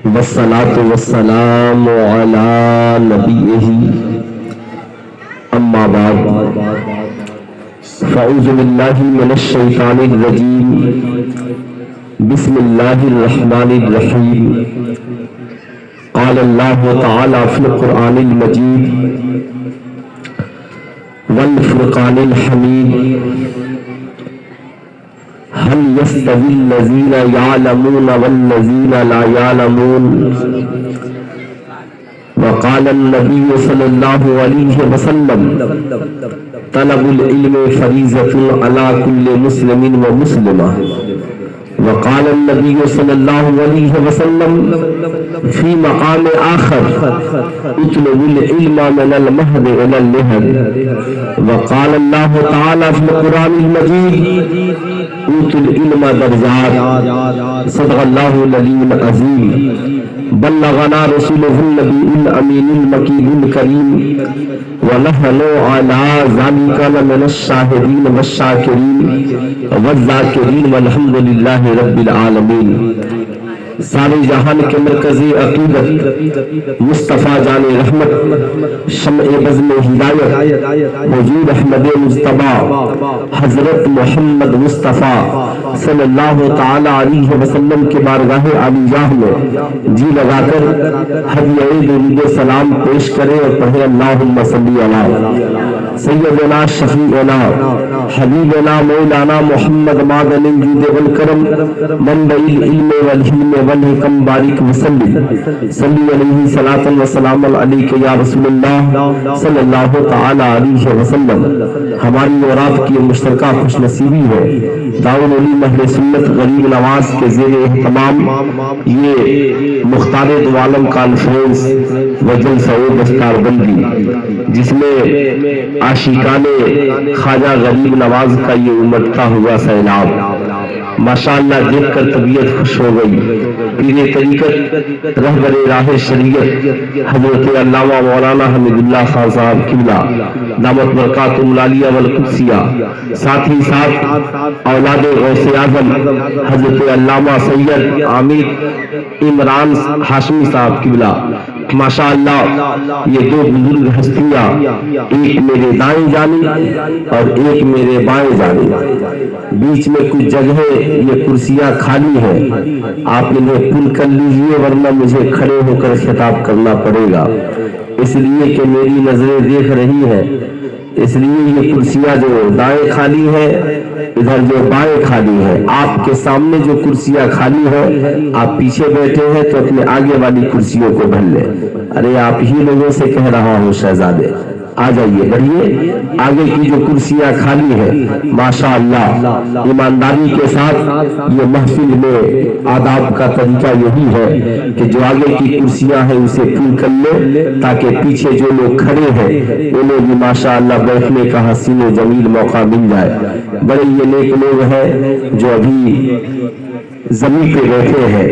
والصلاة والسلام على نبيه أما بعد فأعوذ بالله من الشيطان الرجيم بسم الله الرحمن الرحيم قال الله تعالى في القرآن المجيد والفرقان الحميد هل يستوي الذين يعلمون والذين لا يعلمون وقال النبي صلى الله عليه وسلم طلب العلم فریضۃ علی کل مسلم ومسلمہ وقال النبي صلى الله عليه وسلم في مقام آخر اطلب العلم من المهد إلى اللحد وقال الله تعالى في القرآن المجيد اوتوا العلم درجات صدق الله العلي العظيم بلغنا رسوله النبي الأمين المكين الكريم ونحن على ذلك من الشاهدين والشاكرين والذاكرين والحمد لله رب العالمین۔ سارے جہان کے مرکزی عقیدت مصطفیٰ جان رحمت شمع بزم ہدایت حضور احمد مصطفیٰ حضرت محمد مصطفیٰ صلی اللہ تعالی علیہ وسلم کے بارگاہ عالیہ میں جی لگا کر ہدیہ درود سلام پیش کرے اور پڑھے اللہم صلی علی سیدنا شفیعنا حبیبنا مولانا محمد معدن الجود والکرم منبع العلم والحلم والحکم بارک وسلم صلی علیہ صلاۃ وسلام علیک یا رسول اللہ صلی اللہ تعالی علیہ وسلم۔ ہماری اور آپ کی مشترکہ خوش نصیبی ہے دارالعلوم اہل سنت غریب نواز کے زیر اہتمام یہ مختار دو عالم کانفرنس و جلسہ دستار بندی، جس میں عاشقان خواجہ غریب نواز کا یہ امٹتا ہوا سیلاب ماشاءاللہ دیکھ کر طبیعت خوش ہو گئی۔ پیر طریقت رہبر راہ شریعت حضرت علامہ مولانا حمید اللہ خان صاحب قبلہ دامت برکاتہ العالیہ والقدسیہ، ساتھ ہی ساتھ اولاد غوث اعظم حضرت علامہ سید عامر عمران ہاشمی صاحب قبلہ، ماشاءاللہ یہ دو بزرگ ہستیاں ایک میرے دائیں جانب اور ایک میرے بائیں جانب، بیچ میں کچھ جگہ یہ کرسیاں خالی ہیں، آپ انہیں پل کر لیجئے ورنہ مجھے کھڑے ہو کر خطاب کرنا پڑے گا، اس لیے کہ میری نظریں دیکھ رہی ہیں، اس لیے یہ کرسیاں جو دائیں خالی ہیں ادھر جو بائیں خالی ہیں، آپ کے سامنے جو کرسیاں خالی ہیں آپ پیچھے بیٹھے ہیں تو اپنے آگے والی کرسیوں کو بھر لیں۔ ارے آپ ہی لوگوں سے کہہ رہا ہوں شہزادے، آ جائیے بڑھیے، آگے کی جو کرسیاں خالی ہیں ماشاءاللہ ایمانداری کے ساتھ یہ محفل میں آداب کا طریقہ یہی ہے کہ جو آگے کی کرسیاں ہیں اسے پھول کر لیں تاکہ پیچھے جو لوگ کھڑے ہیں انہیں بھی ماشاءاللہ بیٹھنے کا حسین و جمیل موقع مل جائے۔ بڑے یہ نیک لوگ ہیں جو ابھی زمین پہ بیٹھے ہیں،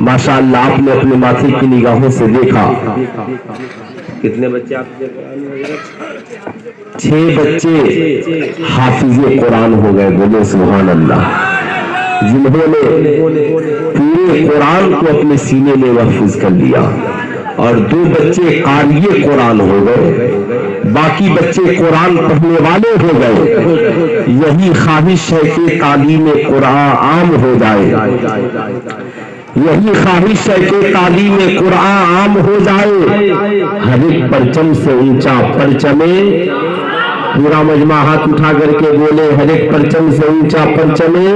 ماشاءاللہ آپ نے اپنے ماتھے کی نگاہوں سے دیکھا کتنے بچے آپ کے؟ 6 بچے حافظ قرآن ہو گئے، بولے سبحان اللہ، جنہوں نے پورے قرآن کو اپنے سینے میں محفوظ کر لیا، اور 2 بچے قاری قرآن ہو گئے، باقی بچے قرآن پڑھنے والے ہو گئے۔ یہی خواہش ہے کہ تعلیم قرآن عام ہو جائے، یہی خواہش ہے کہ تعلیم قرآن عام ہو جائے، ہر ایک پرچم سے اونچا پرچمے، پورا مجمع ہاتھ اٹھا کر کے بولے ہر ایک پرچم سے اونچا پرچمے،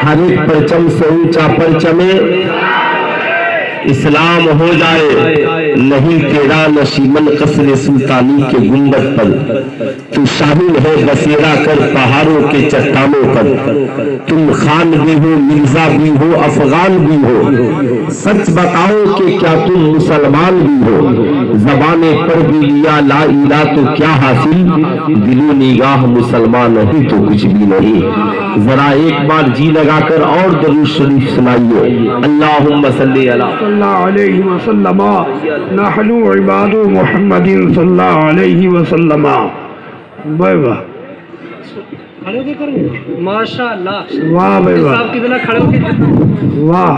ہر ایک پرچم سے اونچا پرچمے اسلام ہو جائے، نہیں تیرا نشیمن قصر سلطانی کے گنبد پر، تو شامل ہے بسیرا کر پہاڑوں کے چٹانوں پر، تم خان بھی ہو مرزا بھی ہو افغان بھی ہو، سچ بتاؤ کہ کیا تم مسلمان بھی ہو، زبانیں پر بھی لیا لا الہ تو کیا حاصل، دل و نگاہ مسلمان نہیں تو کچھ بھی نہیں۔ ذرا ایک بار جی لگا کر اور درود شریف سنائیے، اللہم صلی علیہ وسلم، نحن عباد محمد صلی اللہ علیہ وسلم۔ بھائی واہ ماشاءاللہ، واہ بھائی واہ، واہ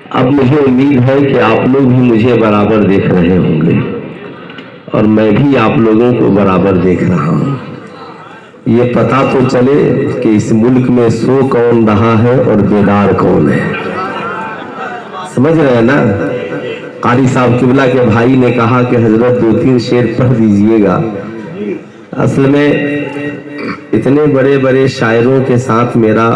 اب مجھے امید ہے کہ آپ لوگ بھی مجھے برابر دیکھ رہے ہوں گے اور میں بھی آپ لوگوں کو برابر دیکھ رہا ہوں. یہ پتا تو چلے کہ اس ملک میں سو کون رہا ہے اور بیدار کون ہے. سمجھ رہے ہیں نا؟ قاری صاحب قبلہ کے بھائی نے کہا کہ حضرت 2-3 شعر پڑھ دیجئے گا. اصل میں اتنے بڑے بڑے شاعروں کے ساتھ میرا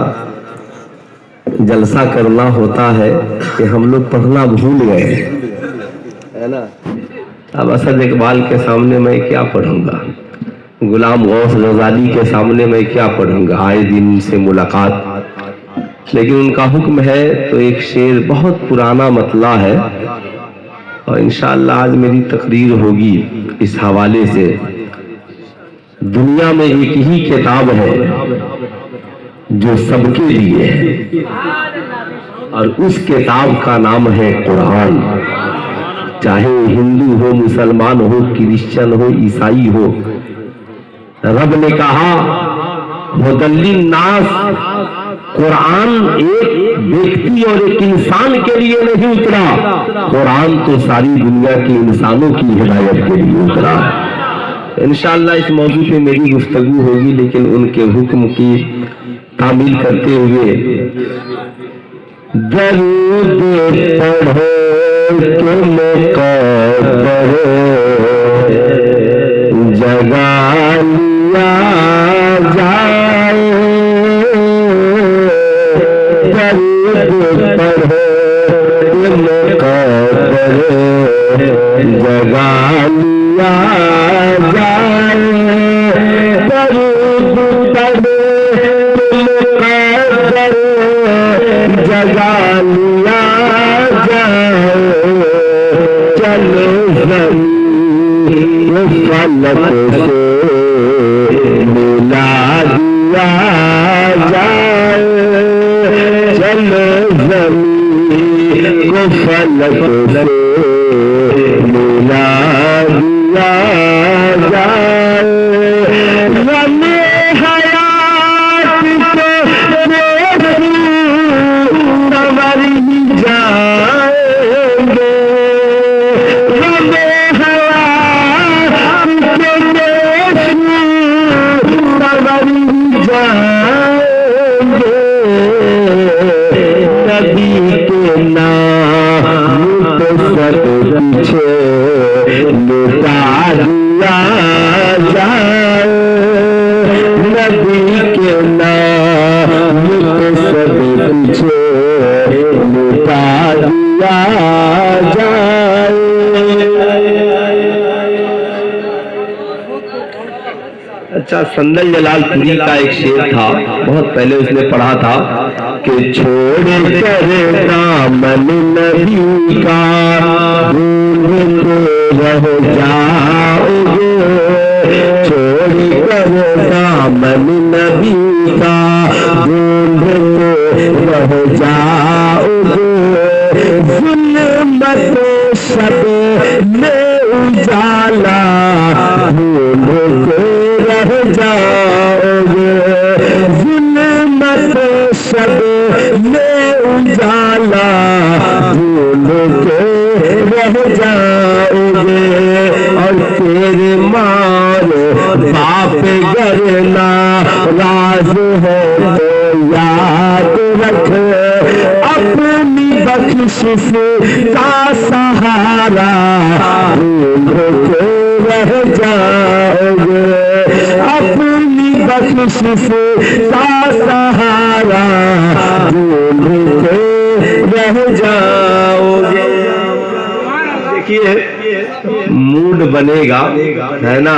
جلسہ کرنا ہوتا ہے کہ ہم لوگ پڑھنا بھول گئے ہے نا. اب اسد اقبال کے سامنے میں کیا پڑھوں گا, غلام غوث غزالی کے سامنے میں کیا پڑھوں گا, آئے دن ان سے ملاقات. لیکن ان کا حکم ہے تو ایک شعر بہت پرانا مطلع ہے اور انشاءاللہ آج میری تقریر ہوگی اس حوالے سے. دنیا میں ایک ہی کتاب ہے جو سب کے لیے ہے اور اس کتاب کا نام ہے قرآن. چاہے ہندو ہو, مسلمان ہو, کرسچن ہو, عیسائی ہو, رب نے کہا ہدی للناس. قرآن ایک ویکتی اور ایک انسان کے لیے نہیں اترا, قرآن تو ساری دنیا کے انسانوں کی ہدایت کے لیے اترا. انشاءاللہ اس موضوع پہ میری گفتگو ہوگی, لیکن ان کے حکم کی تعمیل کرتے ہوئے درود پڑھو کہ مقدر جگا لیا جائے. درود پڑھو کہ مقدر جگا لیا جائے. درود پڑھو جگا لیا جائے. چلو زمین فلک سے ملا دیا جائے. چلو زمین کو فلک سے ملا دیا جائے. اچھا, سندل جلال پوری کا ایک شعر تھا, بہت پہلے اس نے پڑھا تھا کہ چھوڑ کر دامن نبی کا ڈھونڈتے رہ جاؤ گے. چھوڑ کر دامن نبی کا ڈھونڈتے رہ جاؤ گے. ظلمت شب میں اجالا ڈھونڈتے رہ جاؤ گے. ظلمت شب میں اجالا ڈھونڈتے رہ جاؤ گے. اور تیرے مارو باپ گرنا راز ہے تو یاد رکھ, اپنی بخشش کا سہارا ڈھونڈتے رہ جاؤ گے. اپنی بخشش کا سہارا ڈھونڈتے رہ جاؤ گے. دیکھیے موڈ بنے گا ہے نا,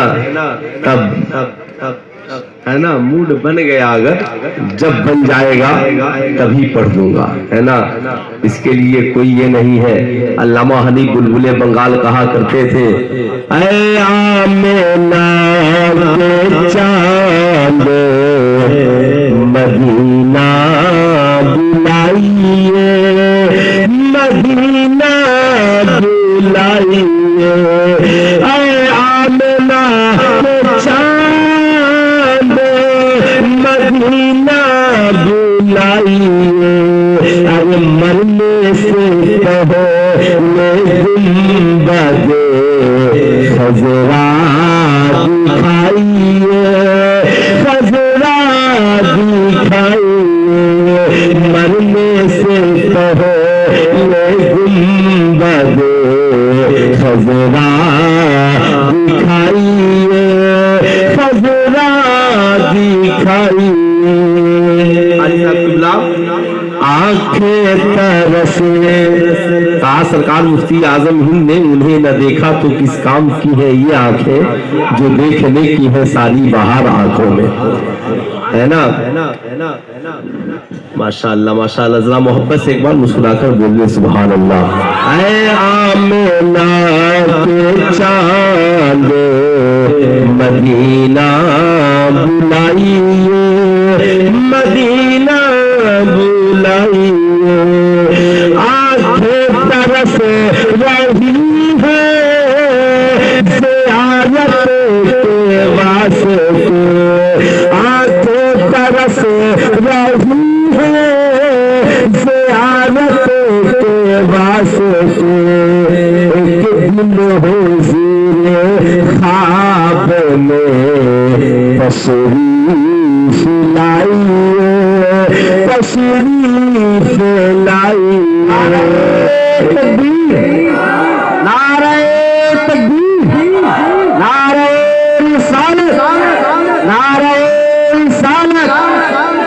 تب ہے نا, موڈ بن گیا اگر, جب بن جائے گا تبھی پڑھ دوں گا ہے نا. اس کے لیے کوئی یہ نہیں ہے. علامہ حنی بلبل بنگال کہا کرتے تھے, اے آمینہ کے چاند مدینہ دکھائیے، ارے مرنے سے پہلے گنبد خضرا دکھائیے، خضرا دکھائیے، مرنے سے پہلے گنبد خضرا دکھائیے، خضرا دکھائیے۔ آنکھیں ترسے، کہا سرکار مفتی اعظم ہند نے انہیں نہ دیکھا تو کس کام کی ہے یہ آنکھیں، جو دیکھنے کی ہے ساری بہار آنکھوں میں، ہے نا؟ ماشاءاللہ ماشاءاللہ، ذرا محبت سے ایک بار مسکرا کر بولیے سبحان اللہ۔ اے آمنہ کے چاند مدینہ بلائیے، مدینہ بلائیے، آنکھیں ترس رہی ہے زیارت کے واسطے، آنکھیں ترس رہی ہے زیارت کے واسطے، ایک دن حضور خواب میں تشریف لائیے، تشریف لائیے۔ تکبیر، نعرہ تکبیر، نعرہ رسالت، نعرہ رسالت۔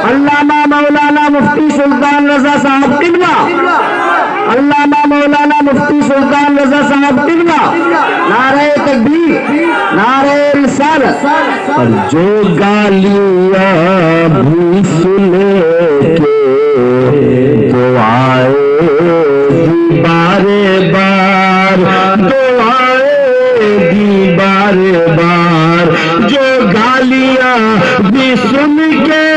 علامہ مولانا مفتی سلطان رضا صاحب قبلہ، علامہ مولانا مفتی سلطان رضا صاحب قبلہ، نعرہ تکبیر، نعرہ رسالت۔ اور جو گالیاں بھی سنے کے دعائیں بار بار، دعائیں دی بار بار، جو گالیاں بھی سن کے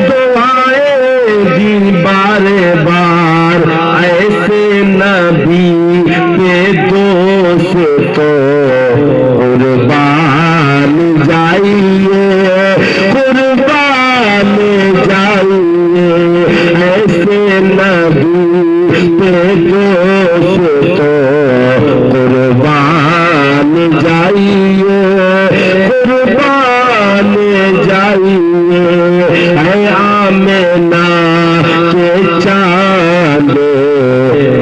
دعائیں دی بار بار، ایسے نبی کے دوست تو قربان جائیے، قربان جائیے، ایسے نبی کے دوست تو قربان جائیے، قربان جائیے۔ اے آمنہ کے چاند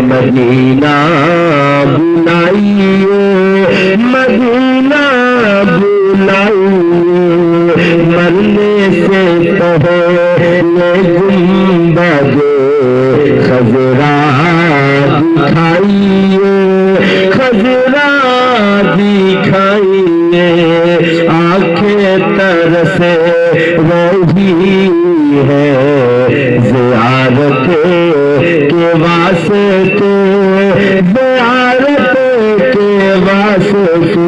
مدینہ بلائیے، مدینہ بلائیے، مرنے سے پہلے گنبد خضرا دکھائیے، خضرا دکھائیے، آنکھیں ترس رہی ہے زیارت کے واسطے، زیارت کے واسطے،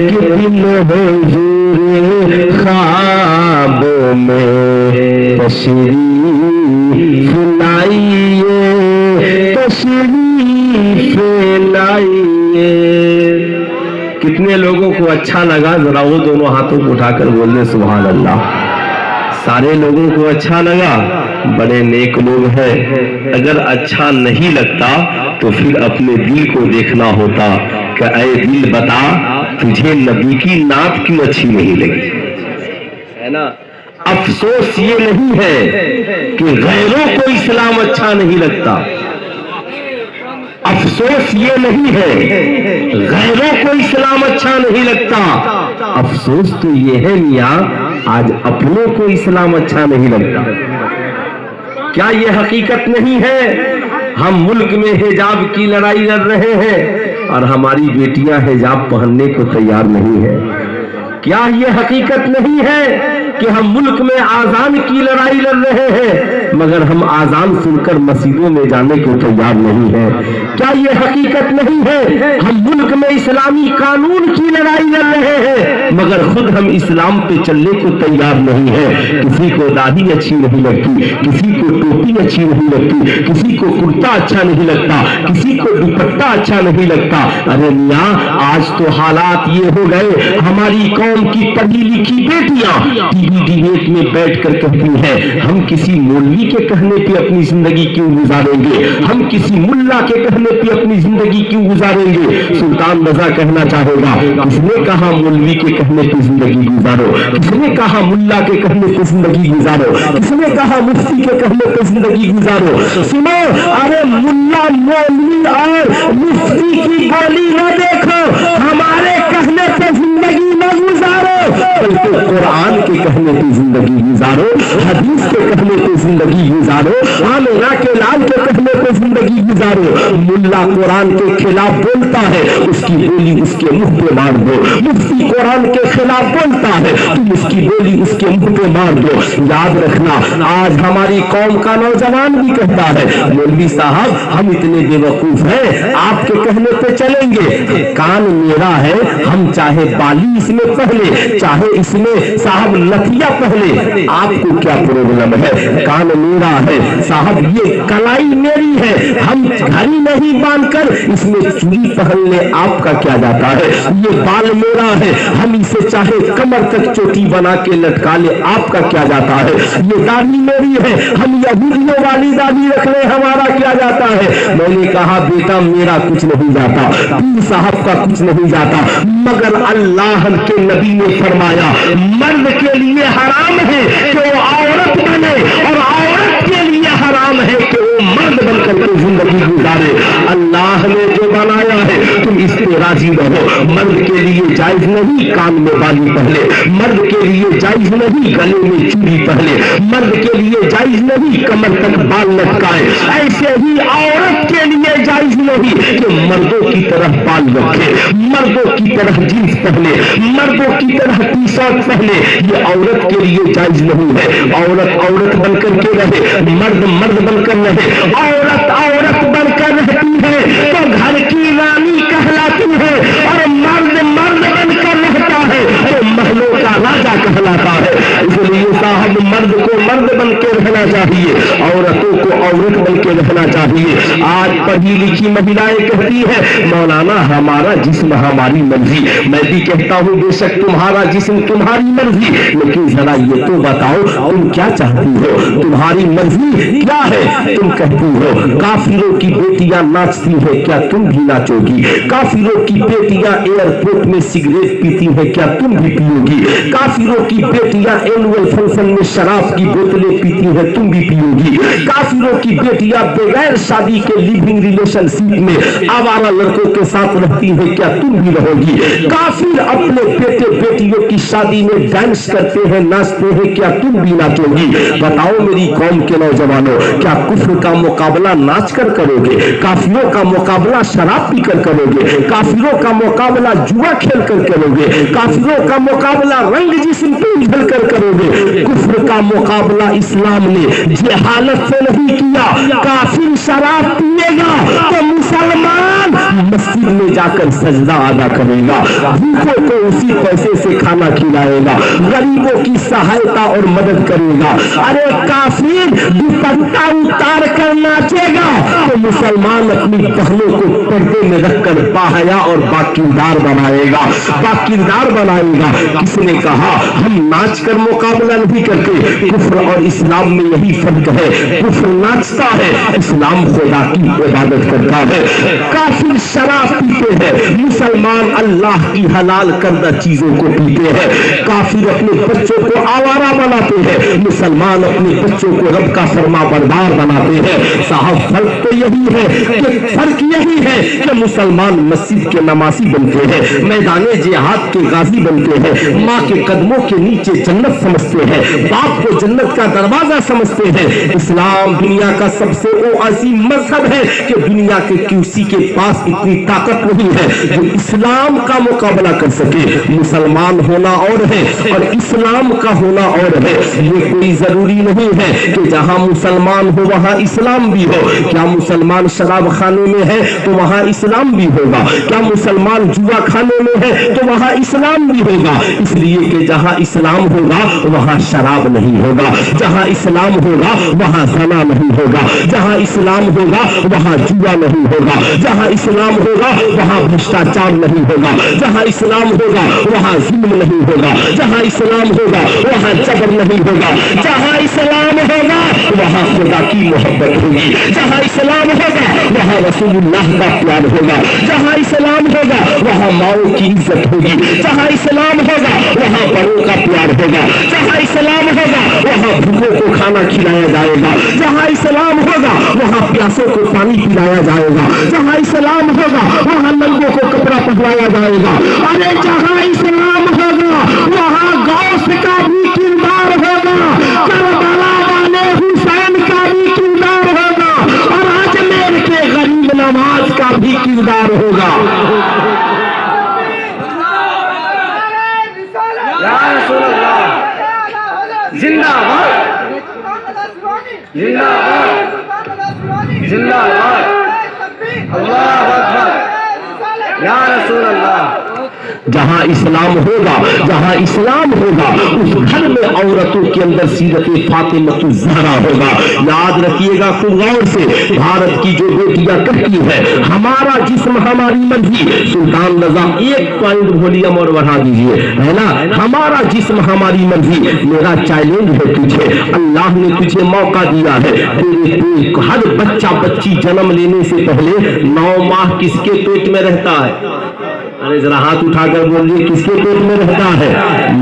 کتن حضور خواب میں تشریف لائیے، تشریف لائیے۔ کتنے لوگوں کو اچھا لگا؟ ذرا وہ دونوں ہاتھوں کو اٹھا کر بول دیں سبحان اللہ۔ سارے لوگوں کو اچھا لگا، بڑے نیک لوگ ہیں۔ اگر اچھا نہیں لگتا تو پھر اپنے دل کو دیکھنا ہوتا کہ اے دل بتا تجھے نبی کی نعت کیوں اچھی نہیں لگی، ہے نا؟ افسوس یہ نہیں ہے کہ غیروں کو اسلام اچھا نہیں لگتا، افسوس یہ نہیں ہے غیروں کو اسلام اچھا نہیں لگتا، افسوس تو یہ ہے میاں آج اپنوں کو اسلام اچھا نہیں لگتا۔ کیا یہ حقیقت نہیں ہے؟ ہم ملک میں حجاب کی لڑائی لڑ رہے ہیں اور ہماری بیٹیاں حجاب پہننے کو تیار نہیں ہے۔ کیا یہ حقیقت نہیں ہے کہ ہم ملک میں آذان کی لڑائی لڑ رہے ہیں مگر ہم آزان سن کر مسجدوں میں جانے کو تیار نہیں ہیں۔ کیا یہ حقیقت نہیں ہے؟ ہم ملک میں اسلامی قانون کی لڑائی لڑ رہے ہیں مگر خود ہم اسلام پہ چلنے کو تیار نہیں ہے۔ کسی کو داڑھی اچھی نہیں لگتی، کسی کو ٹوپی اچھی نہیں لگتی، کسی کو کرتا اچھا نہیں لگتا، کسی کو دوپٹہ اچھا نہیں لگتا۔ ارے میاں، آج تو حالات یہ ہو گئے، ہماری قوم کی پڑھی لکھی بیٹیاں ٹی وی ڈیبیٹ میں بیٹھ کر کہتی ہیں ہم کسی مولوی کے کہنے پہ اپنی زندگی کیوں گزاریں گے، ہم کسی ملا کے کہنے پہ اپنی زندگی کیوں گزاریں گے۔ سلطان رضا کہنا چاہے گا، کس نے کہا مولوی کے کہنے پہ زندگی گزارو، کس نے کہا ملا کے کہنے پہ زندگی گزارو، کس نے کہا مفتی کے کہنے پہ زندگی گزارو۔ سنو، ارے ملا مولوی اور مفتی کی گولی نہ دیکھو، ہمارے کہنے پہ زندگی نہ گزارو، بلکہ قرآن کے کہنے پہ زندگی گزارو، حدیث کے کہنے پہ زندگی گزارو، آمینہ کے لال کے کہنے پہ زندگی گزارو۔ ملا قرآن کے خلاف بولتا ہے، اس کی بولی اس کے منہ پہ مار دو۔ مفتی قرآن کے خلاف بولتا ہے، تم اس کی بولی اس کے منہ پہ مار دو۔ یاد رکھنا، آج ہماری قوم کا نوجوان بھی کہتا ہے مولوی صاحب ہم اتنے بے وقوف ہیں، آپ کے کہنے پہ چلیں گے۔ کان میرا ہے، ہم چاہے بالی اس میں پہلے، چاہے اس میں صاحب لتھیا پہلے، آپ کو کیا پروبلم ہے؟ کان میرا ہے صاحب، یہ کلائی میری ہے، ہم گھڑی نہیں باندھ کر اس میں چوڑی پہن لے، آپ کا کیا جاتا ہے؟ یہ بال میرا ہے، ہم اسے چاہے کمر تک چوٹی بنا کے لٹکا لے، آپ کا کیا جاتا ہے؟ یہ داڑھی میری ہے، ہم یہودیوں والی داڑھی رکھ لیں، ہمارا کیا جاتا ہے؟ میں نے کہا بیٹا میرا کچھ نہیں جاتا، پیر صاحب کا کچھ نہیں جاتا، مگر اللہ کے نبی نے فرمایا مرد کے لیے حرام ہے کہ وہ عورت بنے اور عورت کے لیے حرام ہے کہ وہ مرد بن کر کے زندگی گزارے۔ اللہ نے جو بنایا ہے تم اس پہ راضی رہو۔ مرد کے لیے جائز نہیں کان میں بالی پہلے، مرد کے لیے جائز نہیں گلے میں چوڑی پہلے، مرد کے لیے جائز نہیں کمر تک بال لٹکائے، ایسے ہی عورت کے لیے جائز نہیں کہ مردوں کی طرح بال رکھے، مردوں کی طرح جینس پہنے، مردوں کی طرح ٹی شرٹ پہنے، یہ عورت کے لیے جائز نہیں ہے۔ عورت عورت بن کر کے رہے، مرد مرد بن کر رہے۔ عورت عورت بن کر رہتی ہے تو گھر کی رانی کہلاتی ہے، اور مرد مرد بن کر رہتا ہے تو محلوں کا راجا کہلاتا ہے۔ اس لیے صاحب مرد کو مرد بن کے رہنا چاہیے، عورتوں کو عورت بن کے رہنا چاہیے۔ آج پڑھی لکھی مہیلائیں کہتی ہے مولانا ہمارا جسم ہماری مرضی، میں بھی کہتا ہوں بے شک تمہارا جسم تمہاری مرضی، لیکن ذرا یہ تو بتاؤ تم کیا چاہتی ہو؟ تمہاری مرضی کیا ہے؟ تم کہتی ہو کافروں کی بیٹیاں ناچتی ہیں، کیا تم بھی ناچو گی؟ کافروں کی بیٹیاں ایئرپورٹ میں سگریٹ پیتی ہیں، کیا تم بھی پیو گی؟ کافروں کی بیٹیاں اینول فنکشن میں شراب کی بوتلیں پیتی ہیں، تم بھی پیو گی؟ کافروں کی بیٹیاں بغیر شادی کے لیونگ ریلیشن شپ میں آوارہ لڑکوں کے ساتھ رہتی ہیں، کیا تم بھی رہو گی؟ کافر اپنے بیٹے بیٹیوں کی شادی میں ڈانس کرتے ہیں، ناچتے ہیں، کیا تم بھی ناچو گی؟ بتاؤ میری قوم کے نوجوانوں، کیا کفر کا مقابلہ ناچ کر کرو گے؟ کافروں کا مقابلہ شراب پی کر کرو گے؟ کافروں کا مقابلہ جوا کھیل کر کرو گے؟ کافروں کا مقابلہ رنگ جسم پہ اجھل کر کرو گے؟ کفر کا مقابلہ اسلام نے جہالت سے نہیں کیا۔ کافر شراب پیے گا تو مسلمان مسجد میں جا کر سجدہ ادا کرے گا، بھوکوں کو اسی پیسے سے کھانا کھلائے گا، غریبوں کی سہایتا اور مدد کرے گا۔ ارے کافر دوپٹہ اتار کر ناچے گا تو مسلمان اپنی بہنوں کو پردے میں رکھ کر باحیا اور باکردار بنائے گا، باکردار بنائے گا۔ کس نے کہا ہم ناچ کر مقابلہ نہیں کرتے؟ کفر اور اسلام میں یہی فرق ہے، کفر ناچتا ہے، اسلام خدا کی عبادت کرتا ہے۔ کافر شراب پیتے ہیں، مسلمان اللہ کی حلال کردہ چیزوں کو پیتے ہیں۔ کافر اپنے بچوں کو آوارہ بناتے ہیں، مسلمان اپنے بچوں کو رب کا فرما بردار بناتے ہیں۔ صاحب فرق تو یہ یہی ہے کہ فرق یہی ہے کہ مسلمان مسجد کے نمازی بنتے ہیں، میدان جہاد کے غازی بنتے ہیں، ماں کے قدموں کے نیچے جنت سمجھتے ہیں، باپ کو جنت کا دروازہ سمجھتے ہیں۔ اسلام دنیا کا سب سے عظیم مذہب ہے کہ دنیا کے کسی کے پاس اتنی طاقت نہیں ہے جو اسلام کا مقابلہ کر سکے۔ مسلمان ہونا اور ہے اور اسلام کا ہونا اور ہے، یہ کوئی ضروری نہیں ہے کہ جہاں مسلمان ہو وہاں اسلام بھی ہو۔ کیا مسلمان شراب خانے میں ہے تو وہاں اسلام بھی ہوگا؟ کیا مسلمان جوا کھانے میں ہے تو وہاں اسلام بھی ہوگا؟ اس لیے کہ جہاں اسلام ہوگا وہاں شراب نہیں ہوگا، جہاں اسلام ہوگا وہاں زنا نہیں ہوگا، جہاں اسلام ہوگا وہاں جوا نہیں ہوگا، جہاں اسلام ہوگا وہاں بھرشٹاچار نہیں ہوگا، جہاں اسلام ہوگا وہاں ظلم نہیں ہوگا، جہاں اسلام ہوگا وہاں جبر نہیں ہوگا، جہاں اسلام ہوگا وہاں خدا کی محبت ہوگی، جہاں اسلام ہوگا وہاں رسول اللہ کا پیار ہوگا، جہاں اسلام ہوگا وہاں ماؤں کی عزت ہوگی، جہاں اسلام ہوگا وہاں بڑوں کا پیار ہوگا، جہاں اسلام ہوگا وہاں بھوکوں کو کھانا کھلایا جائے گا، جہاں اسلام ہوگا وہاں پیاسوں کو پانی پلایا جائے گا، جہاں اسلام ہوگا وہاں ننگوں کو کپڑا پہنایا جائے گا۔ ارے جہاں اسلام ہوگا وہاں غوث کا بھی کردار ہوگا، کربلا والے حسین کا بھی کردار ہوگا، اور اجمیر کے غریب نواز کا بھی کردار ہوگا۔ زندہ باد، زندہ باد، زندہ باد، اللہ اکبر، یا رسول اللہ۔ جہاں اسلام ہوگا، جہاں اسلام ہوگا اس گھر میں عورتوں کے اندر سیرت فاطمہ الزہرا ہوگا۔ یاد رکھیے گا خوب غور سے، بھارت کی جو بیٹیاں کہتی ہے ہمارا جسم ہماری مرضی، سلطان رضا ایک پوائنٹ ولیوم اور بڑھا دیجئے، ہے نا، ہمارا جسم ہماری مرضی۔ میرا چیلنج ہے تجھے، اللہ نے تجھے موقع دیا ہے، تیرے ہر بچہ بچی جنم لینے سے پہلے 9 ماہ کس کے پیٹ میں رہتا ہے؟ ارے ذرا ہاتھ اٹھا کر بولیے، کس کے پیٹ میں رہتا ہے؟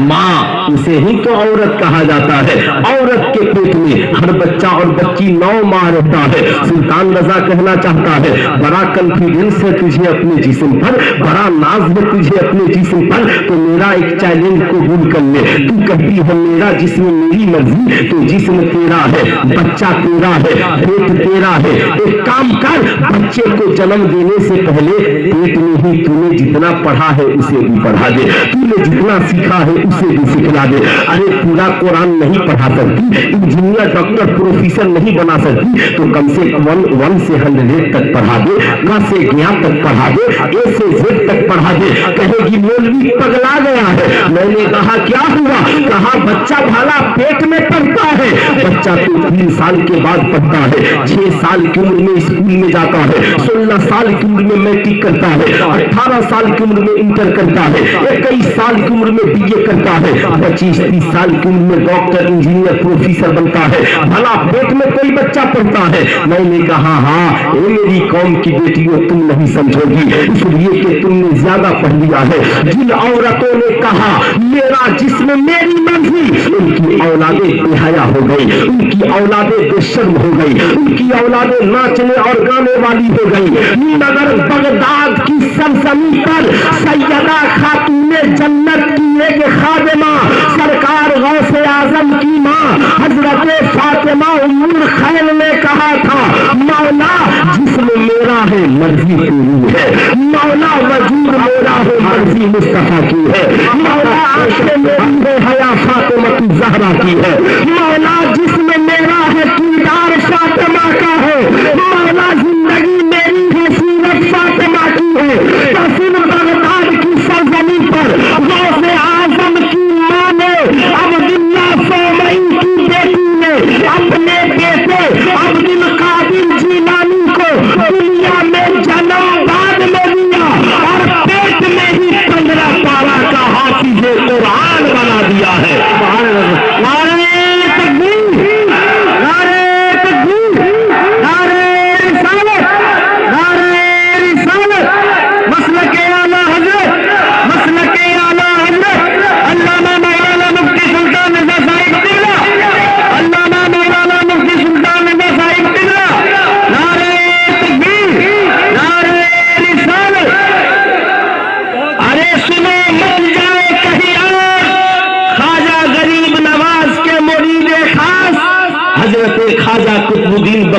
ماں، اسے ہی تو عورت کہا جاتا ہے۔ عورت کے پیٹ میں ہر بچہ اور بچی 9 ماہ رہتا ہے۔ سلطان رضا کہنا چاہتا ہے بڑا کنفیڈنس ہے تجھے اپنے جسم پر، بڑا ناز ہے تجھے اپنے جسم پر، تو میرا ایک چیلنج قبول کر لے۔ تو کہتی ہے میرا جسم میری مرضی، تو جسم تیرا ہے، بچہ تیرا ہے، پیٹ تیرا ہے۔ ایک کام کر، بچے کو جنم دینے سے پہلے پیٹ میں ہی تو نے جتنا پڑھا ہے اسے بھی پڑھا دے، تو نے جتنا سیکھا ہے اسے بھی سکھلا دے۔ ارے پورا قرآن نہیں پڑھا سکتی، انجینئر ڈاکٹر پروفیسر نہیں بنا سکتی، تو کم سے 1 سے 100 تک پڑھا دے، ک سے گیا تک پڑھا دے، اے سے زد تک پڑھا دے۔ کہے گی مولوی پگلا گیا ہے۔ میں نے کہا کیا ہوا؟ کہا بچہ بھالا پیٹ میں پڑھتا ہے، بچہ تو 3 سال کے بعد پڑھتا ہے، 6 سال کی عمر میں اسکول میں جاتا ہے، 16 سال کی عمر میں میٹرک کرتا ہے، 18 سال کی عمر میں انٹر کرتا ہے، 21 سال کی عمر میں بی اے کرتا ہے، 25-30 سال کی عمر میں ڈاکٹر انجینئر پروفیسر بنتا ہے۔ بھلا پیٹ میں کوئی بچہ پڑھتا ہے؟ میں نے کہا ہاں، اے میری قوم کی بیٹیوں تم نہیں سمجھو گی، اس لیے کہ تم نے زیادہ پڑھ لیا ہے۔ جن عورتوں نے کہا میرا جسم میری مرضی، ان کی اولادیں بے حیا ہو گئی، ان کی اولادیں بے شرم ہو گئی، ان کی اولادیں ناچنے اور گانے والی ہو گئی۔ مگر بغداد کی سرزمین پر سیدہ خاتون جنت کی ایک خادمہ، سرکار غوث اعظم کی ماں حضرت فاطمہ ام الخیر نے کہا تھا مولا جسم میرا ہے مرضی تیری ہے، مولا وجود میرا ہے مرضی مصطفیٰ کی ہے، مولا آنکھیں میری ہے حیا فاطمہ الزہرا کی ہے، مولا جسم میرا ہے کردار فاطمہ کا ہے، مولا زندگی میری ہے سیرت فاطمہ کی ہے۔ تو پھر بغداد کی سرزمین پر غوث اعظم کی ماں نے عبداللہ سومئی کی بیٹی نے اپنے بیٹے عبد القادر جیلانی کو دنیا میں جنم بعد میں بھی خواجہ قطب الدین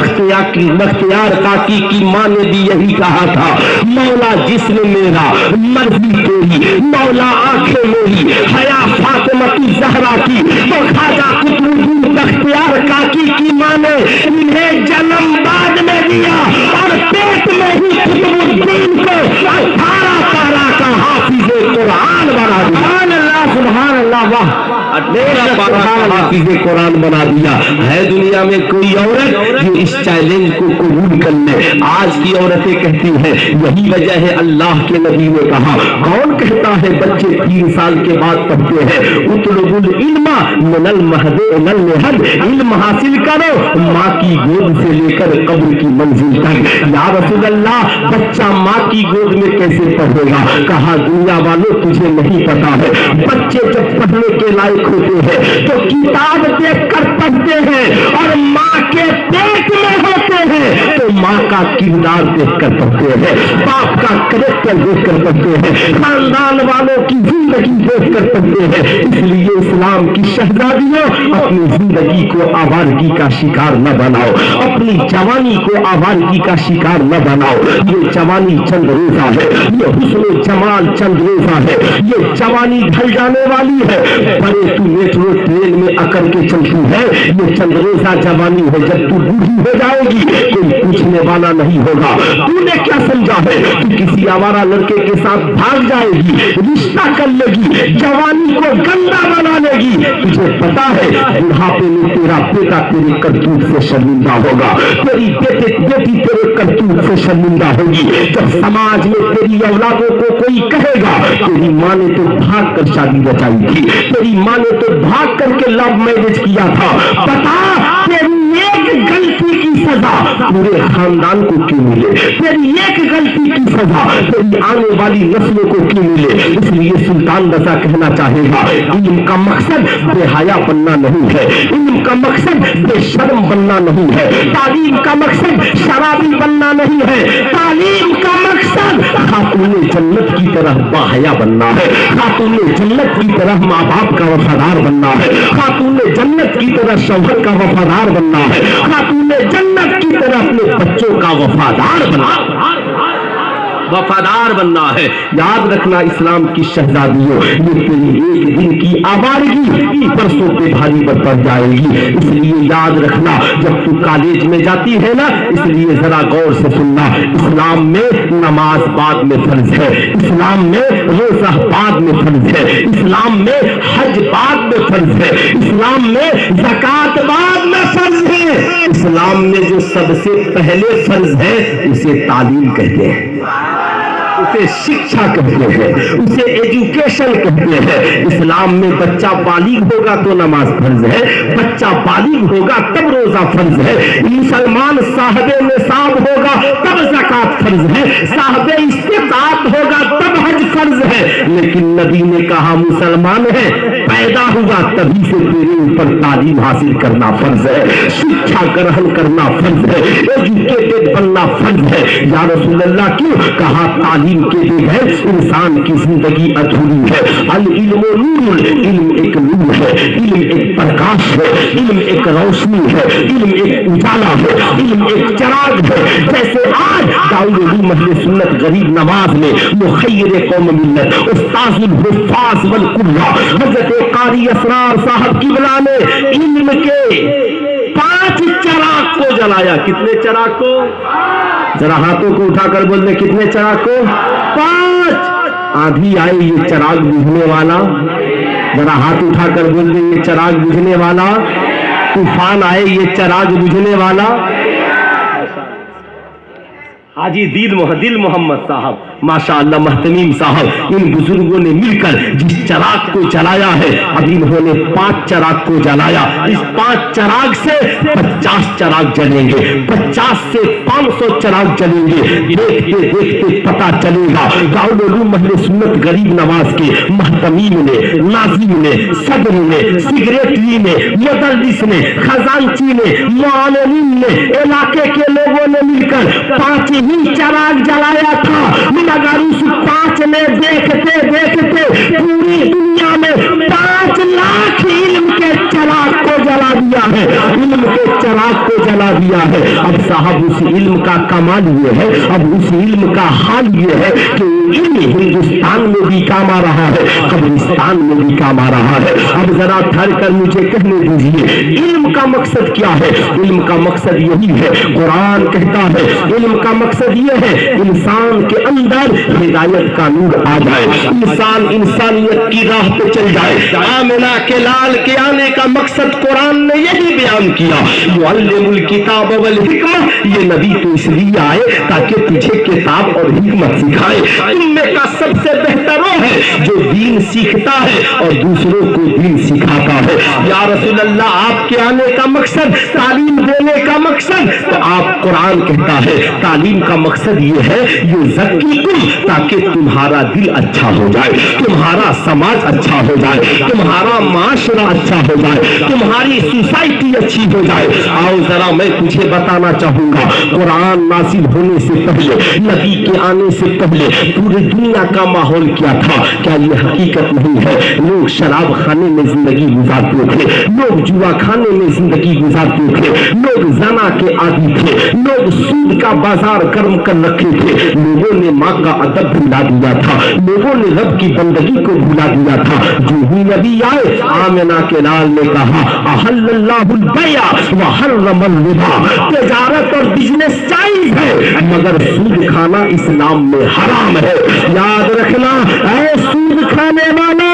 بختیار کاکی کی ماں نے بھی یہی کہا تھا، مولا جسم میرا مرضی تیری، مولا آنکھیں میری حیا فاطمہ زہرا کی۔ تو خواجہ قطب الدین بختیار کاکی کی ماں نے انہیں جنم بعد میں دیا اور پیٹ میں ہی قطب الدین کو 18 پارہ کا حافظ قرآن بنا دیا۔ سبحان اللہ سبحان اللہ، واہ، 18 پارہ کا حافظ قرآن بنا دیا۔ ہے دنیا میں کوئی عورت جو اس چیلنج کو قبول کر لے؟ آج کی عورتیں کہتی ہیں، یہی وجہ ہے اللہ کے نبی نے کہا، کون کہتا ہے بچے 3 سال کے بعد پڑھتے ہیں، اطلب العلم من المہد الى اللحد، علم حاصل کرو ماں کی گود سے لے کر قبر کی منزل تک۔ یا رسول اللہ، بچہ ماں کی گود میں کیسے پڑھے گا؟ کہا دنیا والوں تجھے نہیں پتا ہے، بچے جب پڑھنے کے لائق ہوتے ہیں تو کتاب دیکھ کر پڑھتے ہیں، اور ماں کے پیٹ میں ہوتے ہیں تو ماں کا کردار دیکھ کر پڑھتے ہیں، باپ کا کریکٹر دیکھ کر پڑھتے ہیں، خاندان والوں کی زندگی دیکھ کر پڑھتے ہیں۔ اس لیے اسلام کی شہزادیوں، اپنی زندگی کو آوارگی کا شکار نہ بناؤ، اپنی جوانی کو آوارگی کا شکار نہ بناؤ۔ یہ جوانی چند روزہ ہے، یہ حسن و جمال چند روزہ ہے، یہ جوانی ڈھل جانے والی ہے۔ بڑے تو میٹرو ٹرین میں اکڑ کے چلتی ہے، یہ چند روزہ جوانی ہے، جب تو بوڑھی ہو جائے گی کوئی پوچھنے والا نہیں ہوگا۔ تو نے کیا سمجھا ہے کہ کسی آوارہ لڑکے کے ساتھ بھاگ جائے گی، رشتہ کر لے گی، جوانی کو گندا بنا لے گی؟ تجھے پتا ہے بڑھاپے میں تیرا بیٹا تیرے کرتوت سے شرمندہ ہوگا، تیری بیٹی تیرے کرتوت سے شرمندہ ہوگی۔ جب سماج میں تیری اولادوں کو کوئی کہے گا تیری ماں نے تو بھاگ کر شادی رچائی تھی، تیری ماں نے تو بھاگ کر کے لو میرج کیا تھا، بتا تیری ایک غلطی کی سزا پورے خاندان کو کیوں ملے؟ تیری ایک غلطی کی سزا تیری آنے والی نسلوں کو کیوں ملے؟ اس لیے سلطان رضا کہنا چاہے گا، علم کا مقصد بے حیا بننا نہیں ہے، علم کا مقصد بے شرم بننا نہیں ہے، تعلیم کا مقصد شرابی بننا نہیں ہے، تعلیم کا مقصد خاتون جنت کی طرح باحیا بننا ہے، خاتون جنت کی طرح ماں باپ کا وفادار بننا ہے، خاتون جنت کی طرح شوہر کا وفادار بننا ہے، خاتون جنت کی طرح اپنے بچوں کا وفادار بننا ہے۔ یاد رکھنا اسلام کی شہزادیوں، یہ تیری ایک دن کی آوارگی پرسوں پہ بھاری پڑ جائے گی۔ اس لیے یاد رکھنا جب تو کالج میں جاتی ہے نا، اس لیے ذرا غور سے سننا، اسلام میں نماز بعد میں فرض ہے، اسلام میں روزہ بعد میں فرض ہے، اسلام میں حج بعد میں فرض ہے، اسلام میں زکوٰۃ بعد میں فرض ہے۔ اسلام میں جو سب سے پہلے فرض ہے اسے تعلیم کہتے ہیں، اسے شکشا کہتے ہیں، اسے ایجوکیشن کہتے ہیں۔ اسلام میں بچہ بالغ ہوگا تو نماز فرض ہے، بچہ بالغ ہوگا تب روزہ فرض ہے، مسلمان صاحب نصاب ہوگا تب زکوٰۃ فرض ہے، صاحب استطاعت ہوگا تب حج فرض ہے۔ لیکن نبی نے کہا مسلمان ہے، پیدا ہوا تبھی سے تیرے اوپر تعلیم حاصل کرنا فرض ہے، شکشا گرہن کرنا فرض ہے، ایجوکیٹڈ بننا فرض ہے۔ یا رسول اللہ کیوں؟ کہا تعلیم کے بغیر انسان کی زندگی ادھوری ہے۔ العلم نور، علم ایک نور ہے، علم ایک پرکاش ہے، علم ایک روشنی ہے، علم ایک اجالا ہے، علم ایک چراغ ہے۔ جیسے آج دارالعلوم اہل سنت غریب نواز میں مخیر قوم ملت استاذ الحفاظ والقراء حضرت قاری اسرار صاحب کی بلا نے علم کے 5 چراغ کو جلایا۔ کتنے چراغ کو؟ ذرا ہاتھوں کو اٹھا کر بول دیں کتنے چراغ کو؟ 5۔ آندھی آئے یہ چراغ بجھنے والا، ذرا ہاتھ اٹھا کر بول دیں یہ چراغ بجھنے والا، طوفان آئے یہ چراغ بجھنے والا۔ حاجی دل محمد صاحب، ماشاءاللہ محتمیم صاحب، ان بزرگوں نے مل کر جس چراغ کو جلایا ہے، اب انہوں نے 5 چراغ کو جلایا۔ اس 5 چراغ سے 50 چراغ جلیں گے، 50 سے 500 چراغ جلیں گے۔ دیکھتے دیکھتے پتا چلے گا دارالعلوم اہل سنت غریب نواز کے محتمیم نے، ناظم نے، صدر نے، سیکریٹری نے، مدرس نے، خزانچی نے، معاونین نے، علاقے کے لوگوں نے مل کر 5 ہی چراغ جلایا تھا، مگر اس 5 نے دیکھتے دیکھتے پوری دنیا میں 5 لاکھ علم کے چراغ کو جلا جلا دیا ہے، علم کے چراغ کو جلا دیا ہے۔ اب صاحب اس علم کا کمال یہ ہے، اب اس علم کا حال یہ ہے کہ علم ہندوستان میں بھی کام آ رہا ہے، قبرستان میں بھی کام آ رہا ہے۔ اب ذرا ٹھہر کر مجھے کہنے دیجیے علم کا مقصد کیا ہے؟ علم کا مقصد یہی ہے، قرآن کہتا ہے علم کا مقصد یہ ہے انسان کے اندر ہدایت کا نور آ جائے، انسان انسانیت کی راہ پہ چل جائے۔ آمنہ کے لال کے آنے کا مقصد قرآن نے یہی بیان کیا، معلم الکتاب والحکمہ، یہ نبی تو اس لیے آئے تاکہ تجھے کتاب اور حکمت سکھائے۔ ان میں کا سب سے بہتر وہ ہے جو دین سیکھتا ہے اور دوسروں کو دین سکھاتا ہے۔ یا رسول اللہ آپ کے آنے کا مقصد تعلیم دینے کا مقصد، تو آپ قرآن کہتا ہے تعلیم کا مقصد یہ ہے یزکیکم، تاکہ تمہارا دل اچھا ہو جائے، تمہارا سماج اچھا ہو جائے، تمہارا معاشرہ اچھا ہو جائے، تمہاری سوسائٹی اچھی ہو جائے۔ آؤ ذرا میں تجھے بتانا چاہوں گا قرآن نازل ہونے سے پہلے، نبی کے آنے سے پہلے پوری دنیا کا ماحول کیا تھا؟ کیا یہ حقیقت نہیں ہے؟ لوگ شراب خانے میں زندگی گزارتے تھے، لوگ جوا کھانے میں زندگی گزارتے تھے، لوگ زنا کے عادی تھے، لوگ سود کا بازار گرم کر رکھے تھے، لوگوں نے ماں کا ادب بھلا دیا تھا، لوگوں نے رب کی بندگی کو بھلا دیا تھا۔ جو ہی نبی آئے آمنہ کے لال نے کہا احل اللہ البیع وحرم الربا، تجارت اور بزنس جائز ہے مگر سود کھانا اسلام میں حرام ہے۔ یاد رکھنا اے سود کھانے والا،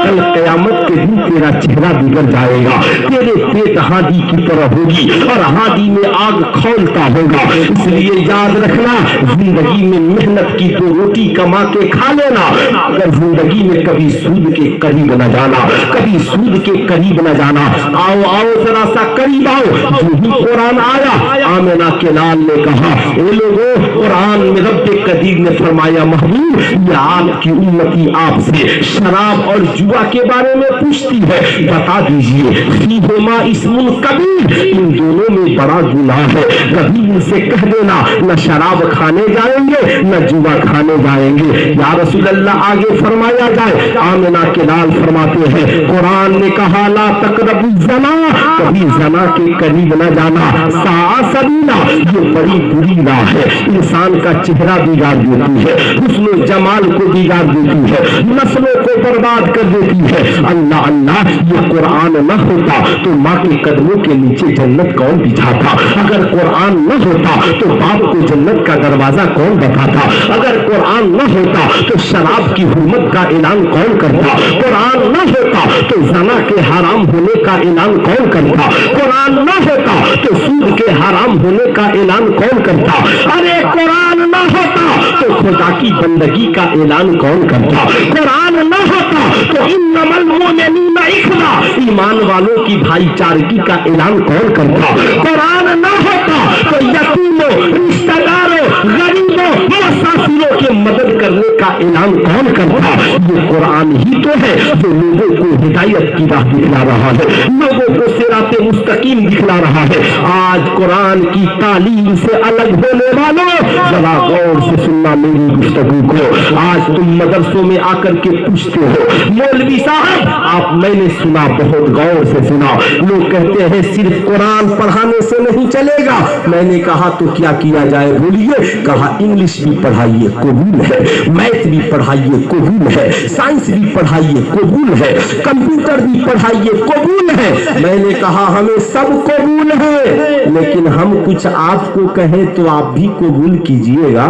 کل قیامت کے دن تیرا چہرہ بگڑ جائے گا، تیرے پیٹ ہادی کی طرح ہوگی اور ہادی میں آگ کھولتا ہوگا۔ اس لیے یاد رکھنا زندگی میں محنت کی تو روٹی کما کے کھا لینا، اگر زندگی میں کبھی سود کے قریب نہ جانا، کبھی سود کے قریب نہ جانا۔ آؤ آؤ ذرا سا قریب آؤ۔ جو ہی قرآن آیا آمنہ کے لال نے کہا اے لوگوں، قرآن میں رب قدیر نے فرمایا محبوب یہ آپ کی امتی آپ سے شراب اور جوا کے بارے میں پوچھتی ہے، بتا دیجئے فیہما اسم کبیر، ان دونوں میں بڑا گناہ ہے، کبھی ان سے کہہ دینا نہ شراب کھانے جائیں گے نہ جوا کھانے جائیں گے۔ یا رسول اللہ آگے فرمایا جائے، آمنہ کے لال فرماتے ہیں قرآن نے کہا لا تقربوا الزنا، کبھی زنا کے قریب نہ جانا، ساء سبیلا، یہ بڑی بری راہ ہے، انسان کا چہرہ بگاڑ دیتی ہے، حسن و جمال کو بگاڑ دیتی ہے، نسلوں کو برباد کر دیتی ہے۔ اللہ اللہ، یہ قرآن نہ ہوتا تو ماں کے قدموں کے نیچے جنت کون بچھاتا؟ اگر قرآن نہ ہوتا تو باپ کو جنت کا دروازہ کون بتاتا؟ اگر قرآن نہ ہوتا تو شراب کی حرمت کا اعلان کون کرتا؟ قرآن نہ ہوتا تو زنا کے حرام ہونے کا اعلان کون کرتا؟ قرآن نہ ہوتا تو سود کے حرام ہونے کا اعلان کون کرتا؟ ارے قرآن نہ ہوتا تو خدا کی بندگی کا اعلان کون کرتا؟ قرآن نہ ہوتا تو انما المؤمنون اخوہ، ایمان والوں کی بھائی چارگی کا اعلان کون کرتا؟ قرآن نہ ہوتا تو یتیموں، رشتہ داروں، غریبوں، مسافروں کی مدد کرنے کا اعلان کون کرتا؟ یہ قرآن ہی تو ہے جو لوگوں کو ہدایت کی راہ دکھلا رہا ہے، لوگوں کو صراط مستقیم دکھلا رہا ہے۔ آج قرآن کی تعلیم سے الگ ہونے والوں ذرا غور سے سننا میری گفتگو کو۔ آج تم مدرسوں میں آ کر کے پوچھتے ہو مولوی صاحب آپ، میں نے سنا بہت غور سے سنا، لوگ کہتے ہیں صرف قرآن پڑھانے سے نہیں چلے گا۔ میں نے کہا تو کیا کیا جائے بولیے؟ کہا انگلش بھی پڑھائیے قبول ہے، میتھ بھی پڑھائیے قبول ہے، سائنس بھی پڑھائیے قبول ہے، کمپیوٹر بھی پڑھائیے قبول ہے۔ میں نے کہا ہمیں سب قبول ہے، لیکن ہم کچھ آپ کو کہیں تو آپ بھی قبول کیجئے گا،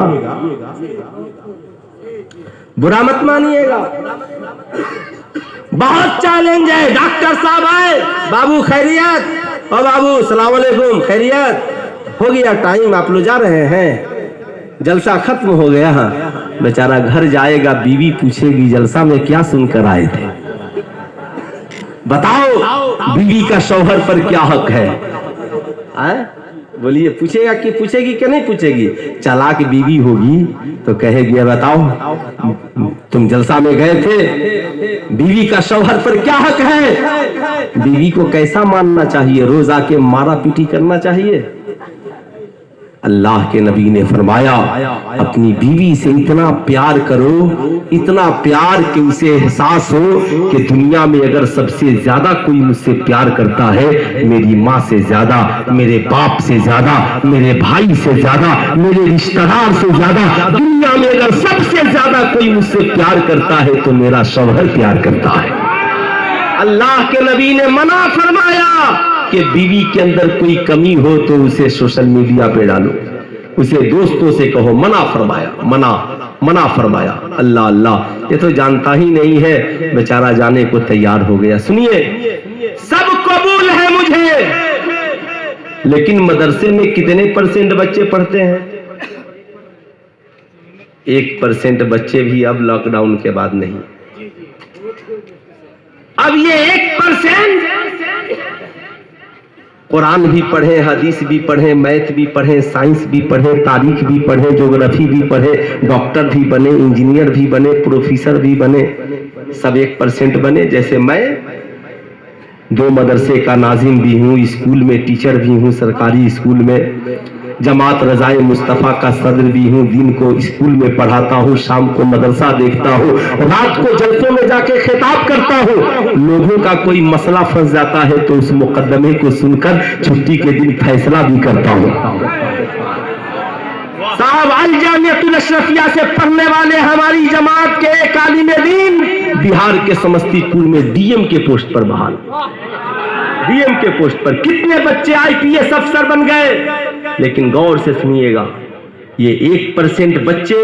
برا مت مانیے گا۔ بہت چیلنج ہے۔ ڈاکٹر صاحب آئے، بابو خیریت، او بابو السلام علیکم، خیریت، ہو گیا ٹائم، آپ لوگ جا رہے ہیں، جلسہ ختم ہو گیا۔ ہاں بیچارہ گھر جائے گا، بیوی پوچھے گی جلسہ میں کیا سن کر آئے تھے؟ بتاؤ بیوی کا شوہر پر کیا حق ہے؟ بولیے پوچھے گا کہ پوچھے گی کہ نہیں پوچھے گی؟ چلاک بیوی ہوگی تو کہے گی بتاؤ تم جلسہ میں گئے تھے، بیوی کا شوہر پر کیا حق ہے؟ بیوی کو کیسا ماننا چاہیے؟ روز آ کے مارا پیٹی کرنا چاہیے؟ اللہ کے نبی نے فرمایا اپنی بیوی سے اتنا پیار کرو، اتنا پیار کہ اسے احساس ہو کہ دنیا میں اگر سب سے زیادہ کوئی مجھ سے پیار کرتا ہے، میری ماں سے زیادہ، میرے باپ سے زیادہ، میرے بھائی سے زیادہ، میرے رشتہ دار سے زیادہ، دنیا میں اگر سب سے زیادہ کوئی مجھ سے پیار کرتا ہے تو میرا شوہر پیار کرتا ہے۔ اللہ کے نبی نے منع فرمایا کہ بیوی کے اندر کوئی کمی ہو تو اسے سوشل میڈیا پہ ڈالو، اسے دوستوں سے کہو، منع فرمایا، منع فرمایا۔ اللہ اللہ، یہ تو جانتا ہی نہیں ہے، بیچارہ جانے کو تیار ہو گیا۔ سنیے، سب قبول ہے مجھے، لیکن مدرسے میں کتنے % بچے پڑھتے ہیں؟ 1% بچے بھی اب لاک ڈاؤن کے بعد نہیں۔ اب یہ 1% قرآن بھی پڑھیں، حدیث بھی پڑھیں، میتھ بھی پڑھیں، سائنس بھی پڑھیں، تاریخ بھی پڑھیں، جغرافی بھی پڑھیں، ڈاکٹر بھی بنے، انجینئر بھی بنے، پروفیسر بھی بنے، سب 1% بنے۔ جیسے میں 2 مدرسے کا ناظم بھی ہوں، اسکول میں ٹیچر بھی ہوں، سرکاری اسکول میں جماعت رضائے مصطفیٰ کا صدر بھی ہوں، دن کو اسکول میں پڑھاتا ہوں، شام کو مدرسہ دیکھتا ہوں، رات کو جلسوں میں جا کے خطاب کرتا ہوں۔ لوگوں کا کوئی مسئلہ پھنس جاتا ہے تو اس مقدمے کو سن کر چھٹی کے دن فیصلہ بھی کرتا ہوں۔ صاحب الجامعۃ الاشرفیہ سے پڑھنے والے ہماری جماعت کے ایک عالم دین بہار کے سمستی پور میں ڈی ایم کے پوسٹ پر بحال، ڈی ایم کے پوسٹ پر۔ کتنے بچے IPS افسر بن گئے، لیکن غور سے سنیے گا، یہ 1% بچے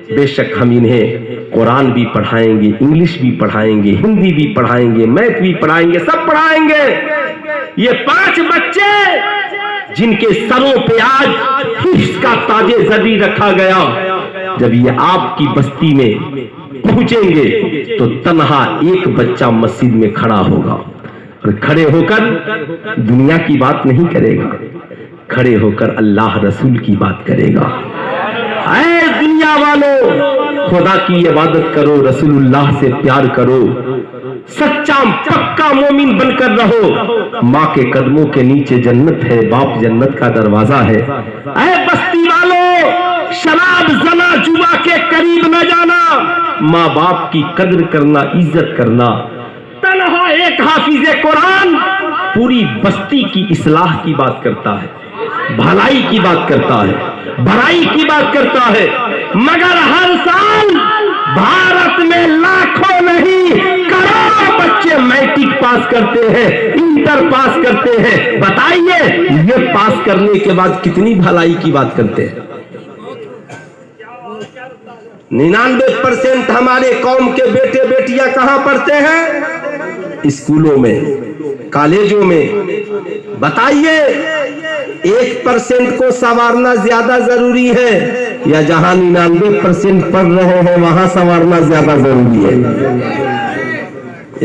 بے شک ہم انہیں قرآن بھی پڑھائیں گے، انگلش بھی پڑھائیں گے، ہندی بھی پڑھائیں گے، میتھ بھی پڑھائیں گے، سب پڑھائیں گے۔ یہ 5 بچے جن کے سروں پہ آج حفظ کا تاج زری رکھا گیا، جب یہ آپ کی بستی میں پہنچیں گے تو تنہا ایک بچہ مسجد میں کھڑا ہوگا، اور کھڑے ہو کر دنیا کی بات نہیں کرے گا، کھڑے ہو کر اللہ رسول کی بات کرے گا۔ اے دنیا والوں، خدا کی عبادت کرو، رسول اللہ سے پیار کرو، سچا پکا مومن بن کر رہو۔ ماں کے قدموں کے نیچے جنت ہے، باپ جنت کا دروازہ ہے۔ اے بستی والوں، شراب زنا جوا کے قریب نہ جانا، ماں باپ کی قدر کرنا، عزت کرنا۔ تنہا ایک حافظ قرآن پوری بستی کی اصلاح کی بات کرتا ہے، بھلائی کی بات کرتا ہے، بھلائی کی بات کرتا ہے، مگر ہر سال بھارت میں لاکھوں نہیں کروڑوں بچے میٹرک پاس کرتے ہیں، انٹر پاس کرتے ہیں۔ بتائیے یہ پاس کرنے کے بعد کتنی بھلائی کی بات کرتے ہیں؟ 99% ہمارے قوم کے بیٹے بیٹیاں کہاں پڑھتے ہیں؟ اسکولوں میں، کالجوں میں۔ بتائیے 1% کو سنوارنا زیادہ ضروری ہے یا جہاں 99% پڑھ رہے ہیں وہاں سنوارنا زیادہ ضروری ہے؟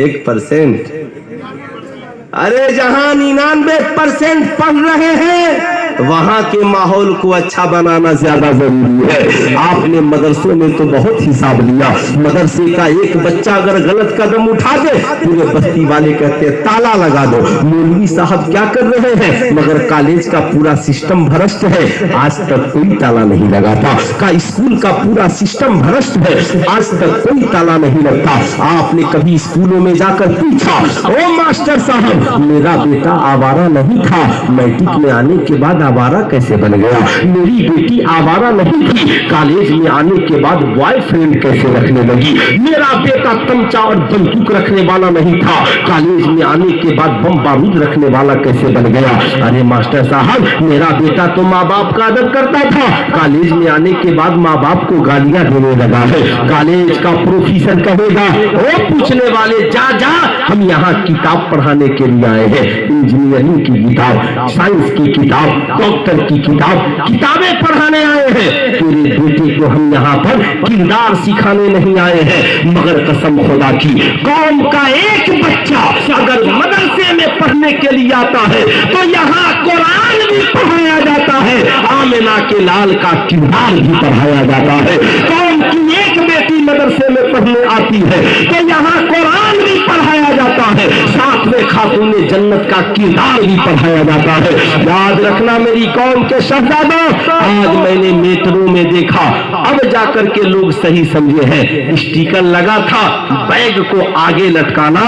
1%۔ ارے جہاں 99% پڑھ رہے ہیں وہاں کے ماحول کو اچھا بنانا زیادہ ضروری ہے۔ آپ نے مدرسوں میں تو بہت حساب لیا، مدرسے کا ایک بچہ اگر غلط قدم اٹھا دے پورے بستی والے کہتے ہیں تالا لگا دو، مولوی صاحب کیا کر رہے ہیں، مگر کالج کا پورا سسٹم بھرشٹ ہے، آج تک کوئی تالا نہیں لگاتا، کا اسکول کا پورا سسٹم بھرشٹ ہے، آج تک کوئی تالا نہیں لگتا۔ آپ نے کبھی اسکولوں میں جا کر پوچھا، او ماسٹر صاحب میرا بیٹا آوارہ نہیں تھا، میٹرک میں آنے کے بعد آوارہ کیسے بن گیا؟ میری بیٹی آوارہ نہیں تھی، کالج میں آنے کے بعد بوائے فرینڈ کیسے رکھنے لگی؟ میرا بیٹا تمچا اور بندوق رکھنے والا نہیں تھا، کالج میں آنے کے بعد بم بارود رکھنے والا کیسے بن گیا؟ ارے ماسٹر صاحب میرا بیٹا تو ماں باپ کا ادب کرتا تھا، کالج میں آنے کے بعد ماں باپ کو گالیاں دینے لگا ہے۔ کالج کا پروفیسر کہے گا او پوچھنے والے جا جا، ہم یہاں کتاب پڑھانے کے لیے آئے ہیں، انجینئرنگ کی کتاب، سائنس کی کتاب، ڈاکٹر کی کتاب، کتابیں پڑھانے آئے ہیں، تیرے بیٹے کو ہم یہاں پر کردار سکھانے نہیں آئے ہیں۔ مگر قسم خدا کی قوم کا ایک بچہ اگر مدرسے میں پڑھنے کے لیے آتا ہے تو یہاں قرآن بھی پڑھایا جاتا ہے، آمنہ کے لال کا کردار بھی پڑھایا جاتا ہے۔ قوم کی ایک بیٹی مدرسے میں پڑھنے آتی ہے تو یہاں قرآن بھی پڑھایا جاتا جاتا ہے، ساتھ میں خاتون جنت کا کردار بھی پڑھایا جاتا ہے۔ یاد رکھنا میری قوم کے شہزادوں، آج میں نے میٹرو میں دیکھا، اب جا کر کے لوگ صحیح سمجھے ہیں، اسٹیکر لگا تھا بیگ کو آگے لٹکانا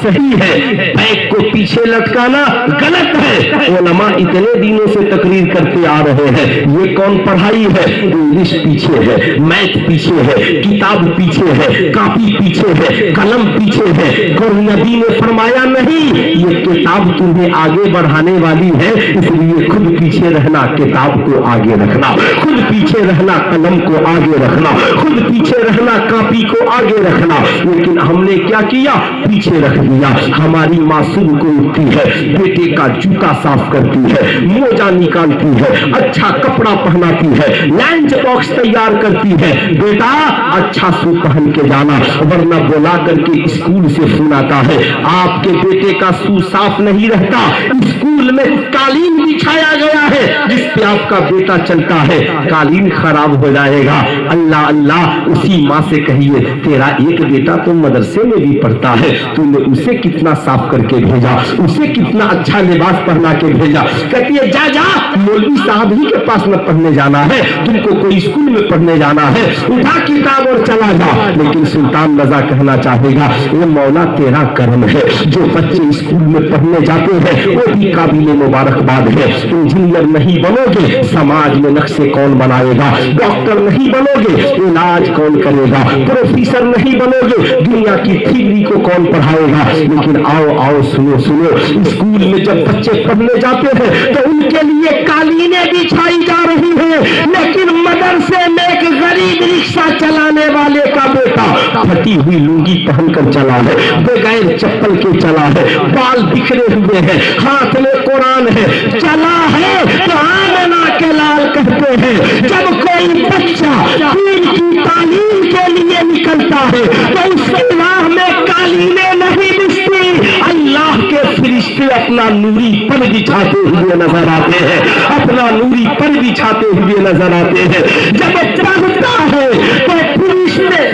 صحیح ہے، بیگ کو پیچھے لٹکانا غلط ہے۔ علماء اتنے دنوں سے تقریر کرتے آ رہے ہیں، یہ کون پڑھائی ہے؟ انگلش پیچھے ہے، میتھ پیچھے ہے، کتاب پیچھے ہے، کاپی پیچھے ہے، قلم پیچھے ہے۔ اور نبی نے فرمایا نہیں، یہ کتاب تمہیں آگے بڑھانے والی ہے، اس لیے خود پیچھے رہنا، کتاب کو آگے رکھنا، خود پیچھے رہنا، قلم کو آگے رکھنا، خود پیچھے رہنا، کاپی کو آگے رکھنا۔ لیکن ہم نے کیا کیا؟ پیچھے رکھ دیا۔ ہماری ماں صبح کو اٹھتی ہے، بیٹے کا جوتا صاف کرتی ہے، موجہ نکالتی ہے، اچھا کپڑا پہناتی ہے، لنچ باکس تیار کرتی ہے، بیٹا اچھا سو پہن کے جانا، ورنہ بلا کر کے اسکول سے فون آتا ہے آپ کے بیٹے کا سو صاف نہیں رہتا، اسکول میں قالین بچھایا گیا ہے جس پہ آپ کا بیٹا چلتا ہے، قالین خراب ہو جائے گا۔ اللہ اللہ، اسی ماں سے کہیے تیرا ایک بیٹا تو مدرسے میں بھی پڑھتا ہے، تم نے اسے کتنا صاف کر کے بھیجا، اسے کتنا اچھا لباس پہنا کے بھیجا۔ کہتی ہے جا جا، مولوی صاحب ہی کے پاس میں پڑھنے جانا ہے، تم کو کوئی اسکول میں پڑھنے جانا ہے، اٹھا کتاب اور چلا جا۔ لیکن سلطان رضا کہنا چاہے گا اے مولا تیرا کرم ہے، جو بچے اسکول میں پڑھنے جاتے ہیں وہ بھی قابل مبارکباد ہے۔ انجینئر نہیں بنو گے، سماج میں نقشے کون بنائے گا؟ ڈاکٹر نہیں بنو گے، علاج کون کرے گا؟ پروفیسر نہیں بنو گے، دنیا کی تھیوری کو کون پڑھائے گا؟ لیکن آؤ آؤ سنو سنو، اسکول میں جب بچے پڑھنے جاتے ہیں تو ان کے لیے قالینیں بچھائی جا رہی ہیں، لیکن مدرسے میں ایک غریب رکشہ چلانے والے کا بیٹا پھٹی ہوئی لنگی پہن کر چلا ہے، بغیر چپل کے چلا ہے، بال بکھرے ہوئے ہیں، ہاتھ میں قرآن ہے، چلا ہے تو آمنہ کے لال کہتے ہیں۔ جب کوئی بچہ دین کی تعلیم کے لیے نکلتا ہے تو اس کی راہ میں قالینیں نہیں بچھتی، اللہ کے فرشتے اپنا نوری پر بچھاتے ہوئے نظر آتے ہیں، اپنا نوری پر بچھاتے ہوئے نظر آتے ہیں۔ جب پڑھتا ہے تو فرشتے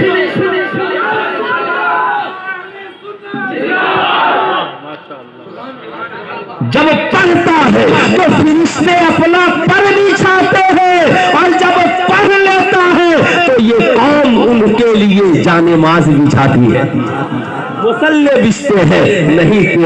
جب پڑھتا ہے تو فرشتے اپنا پر بچھاتے ہیں، اور جب پڑھ لیتا ہے تو یہ قوم ان کے لیے جانماز بچھاتی ہے، مسلح بچھتے ہیں نہیں